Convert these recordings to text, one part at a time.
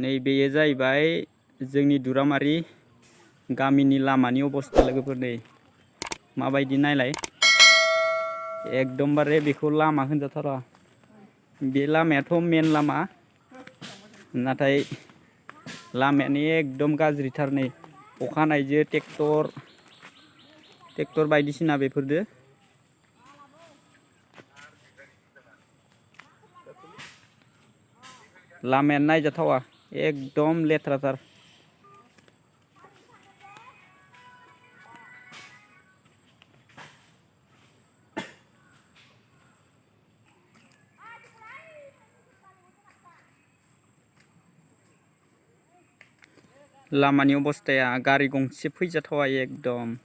नैबेयो जाहैबाय जोंनि दुरामारि गामिनि लामानि अबस्था लोगोफोर नै माबायदि नायलाय एकदमबारे बेखौ लामा होनजाथारा बे लामायाथ' मेन लामा नाथाय लामायानो एकदम गाज्रिथार नै अखा हानायजों ट्रेक्टर बायदिसिना बेफोरदो लामायानो नायजाथावा एकदम लेथ्राथार लामानि अबस्थाया गारि गंसे फैजाथावा एकदम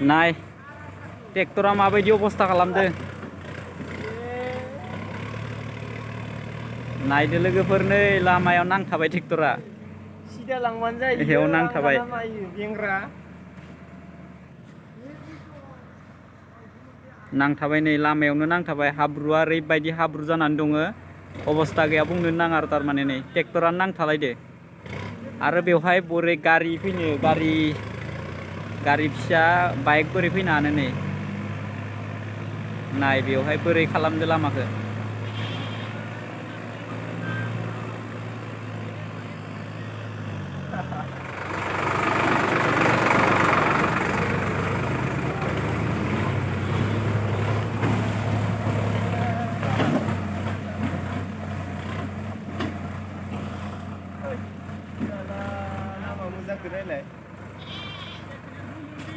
नाय ट्रेक्टरा माबायदि अबस्था खालामदो नायदो लोगोफोर नै लामायाव नांथाबाय ट्रेक्टरा सिदा लांबानो जायो बेयाव नांथाबाय नांथाबाय नै लामायावनो नांथाबाय हाब्रुआ ओरैबायदि हाब्रु जानानै दङ अबस्था गैया बुंनो नाङा आरो थारमाने नै ट्रेक्टरानो नांथालायदो आरो बेवहाय बोरै गारि फैनो गारि फिसा बाइक बोरै फैनो हानो नै नाय बेवहाय बोरै खालामदो लामाखौ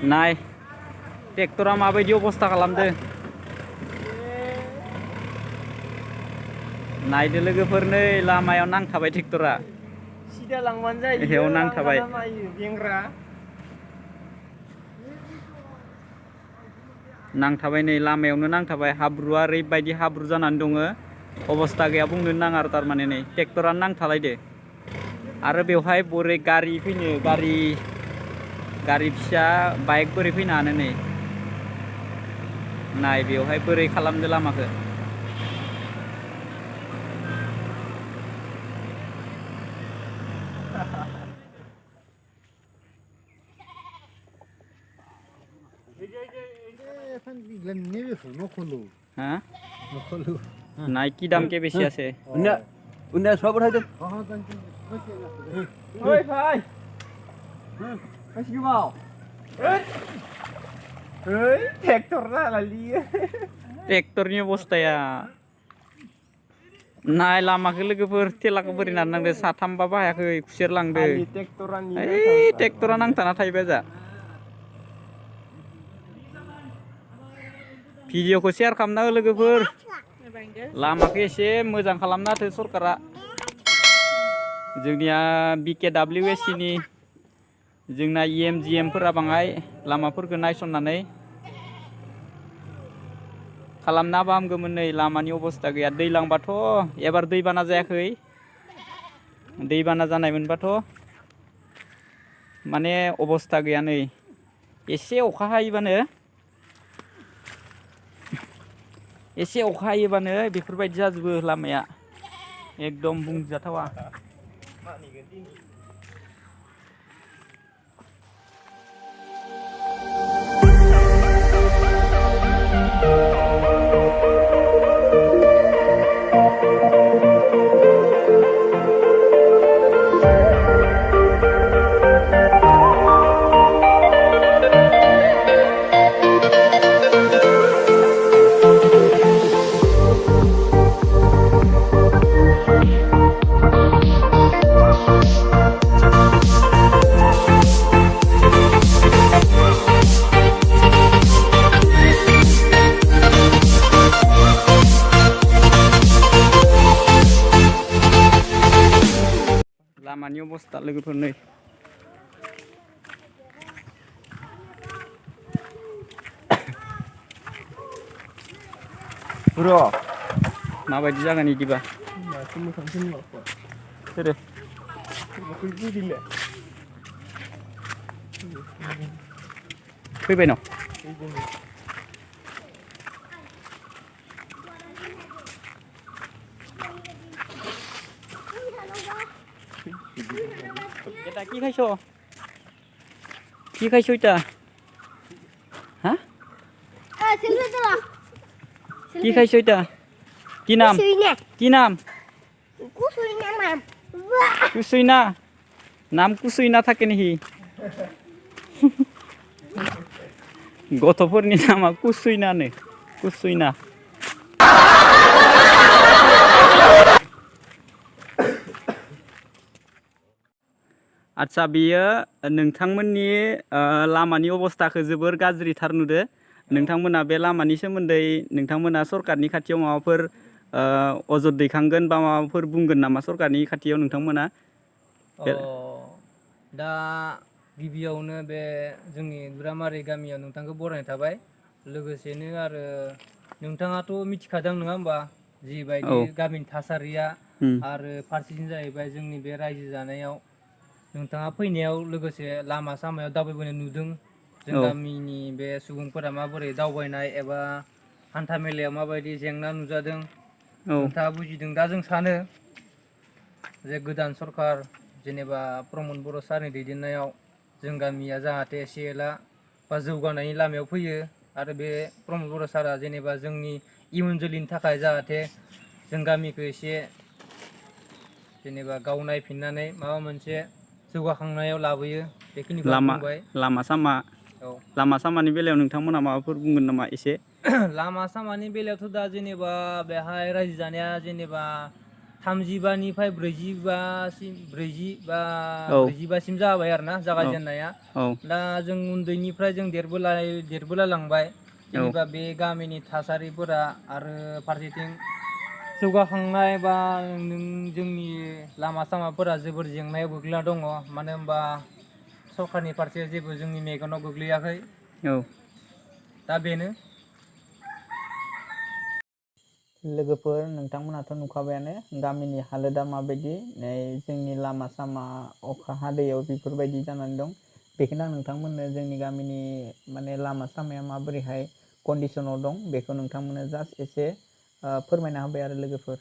नाय ट्रेक्टरा माबायदि अबस्था खालामदो नायदो लोगोफोर नै लामायाव नांथाबाय ट्रेक्टरा सिदा लांबानो जायो बेयाव नांथाबाय नांथाबाय नै लामायावनो नांथाबाय हाब्रुआ ओरैबायदि हाब्रु जानानै दङ अबस्था गैया बुंनो नाङा आरो थारमाने नै ट्रेक्टरानो नांथालायदो आरो बेवहाय बोरै गारि फैनो गारि फिसा बाइक बोरै फैनो हानो नै नाय बेवहाय बोरै खालामदो लामाखौ নাই কি দাম কে বেশি আছে সব উঠাই দেন ওই ভাই ट्रेक्टरनि अबस्थाया नाय लामाखौ लोगोफोर थेलाखौ बोरै नारनांदो साथामबाबो हायाखै खुसेर लांदो ट्रेक्टरा नांथाना थाहैबाय जा भिडिअखौ शेयार खालामना हो लोगोफोर लामाखौ एसे मोजां खालामना होथो सरकारा जोंनिया BKWSC नि जोंना EMGM फोरा बाङाय लामाफोरखौ नायसननानै खालामना होबा हामगौमोन नै लामानि अबस्था गैया दैलांबाथ' एबार दैबाना जायाखै दैबाना जानायमोनबाथ' माने अबस्था गैया नै एसे अखा हायोबानो बेफोरबायदि जाजोबो लामाया एकदम बुंजाथावा लामानि अबस्था लोगोफोर नै र' माबायदि जागोन इदिबा सोरो फैबाय न এটা কি খাইছো এটা হ্যাঁ কি খাইছো এটা কি নাম কুসুইনা নাম কুসুইনা থাকে নাকি গতফोरनि नामा कुसुइनानो कुसुइना आच्छा बियो नोंथांमोननि लामानि अबस्थाखौ जोबोर गाज्रिथार नुदो नोंथांमोना बे लामानि सोमोन्दै नोंथांमोना सरकारनि खाथियाव माबाफोर अजद दैखांगोन बा माबाफोर बुंगोन नामा सरकारनि खाथियाव नोंथांमोना दा गिबियावनो बे जोंनि दुरामारि गामियाव नोंथांखौ बरायनाय थाबाय लोगोसेनो आरो नोंथाङाथ' मिथिखादों नङा होमबा जिबायदि गामिनि थासारिया आरो फारसेथिं जाहैबाय जोंनि बे रायजो जानायाव नोंथाङा फैनायाव लोगोसे लामा सामायाव दावबायबोनाय नुदों जों गामिनि बे सुबुंफोरा माबोरै दावबायनाय एबा हान्था मेलायाव माबायदि जेंना नुजादों नोंथाङा बुजिदों दा जों सानो जे गोदान सरकार जेनेबा प्रमद बर' सारनि दैदेननायाव जों गामिया जाहाथे एसे एला बा जौगानायनि लामायाव फैयो आरो बे प्रमद बर' सारा जेनेबा जोंनि इयुन जोलैनि थाखाय जाहाथे जों गामिखौ एसे जेनेबा गाव नायफिननानै माबा मोनसे जौगाखांनायाव लाबोयो बेखिनिखौ बुंबाय लामा सामानि बेलायाव नोंथांमोना माबाफोर बुंगोन नामा एसे लामा सामानि बेलायावथ' दा जेनेबा बेहाय रायजो जानाया जेनेबा 35निफ्राय 45सिम जाबाय आरो ना जागायजेननाया दा जों उन्दैनिफ्राय जों देरबोला लांबाय जेनेबा बे गामिनि थासारिफोरा आरो फारसेथिं जौगाखांनाय बा जोंनि लामा सामाफोरा जोबोर जेंनायाव गोग्लैना दङ मानो होनबा सरकारनि फारसे जेबो जोंनि मेगनाव गोग्लैयाखै दा बेनो लोगोफोर नोंथांमोनाथ' नुखाबायानो गामिनि हालोदा माबायदि जोंनि लामा सामा अखा हादैयाव बेफोरबायदि जानानै दं बेखौनो आं नोंथांमोननो जोंनि गामिनि माने लामा सामाया माबोरैहाय कन्डिशनाव दं बेखौ नोंथांमोननो जास्ट एसे फोरमायना होबाय आरो लोगोफोर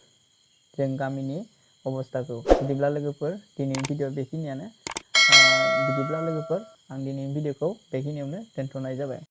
जों गामिनि अबस्थाखौ बिदिब्ला लोगोफोर दिनैनि भिडिअ बेखिनियानो बिदिब्ला लोगोफोर आं दिनैनि भिडिअखौ बेखिनियावनो दोनथ'नाय जाबाय।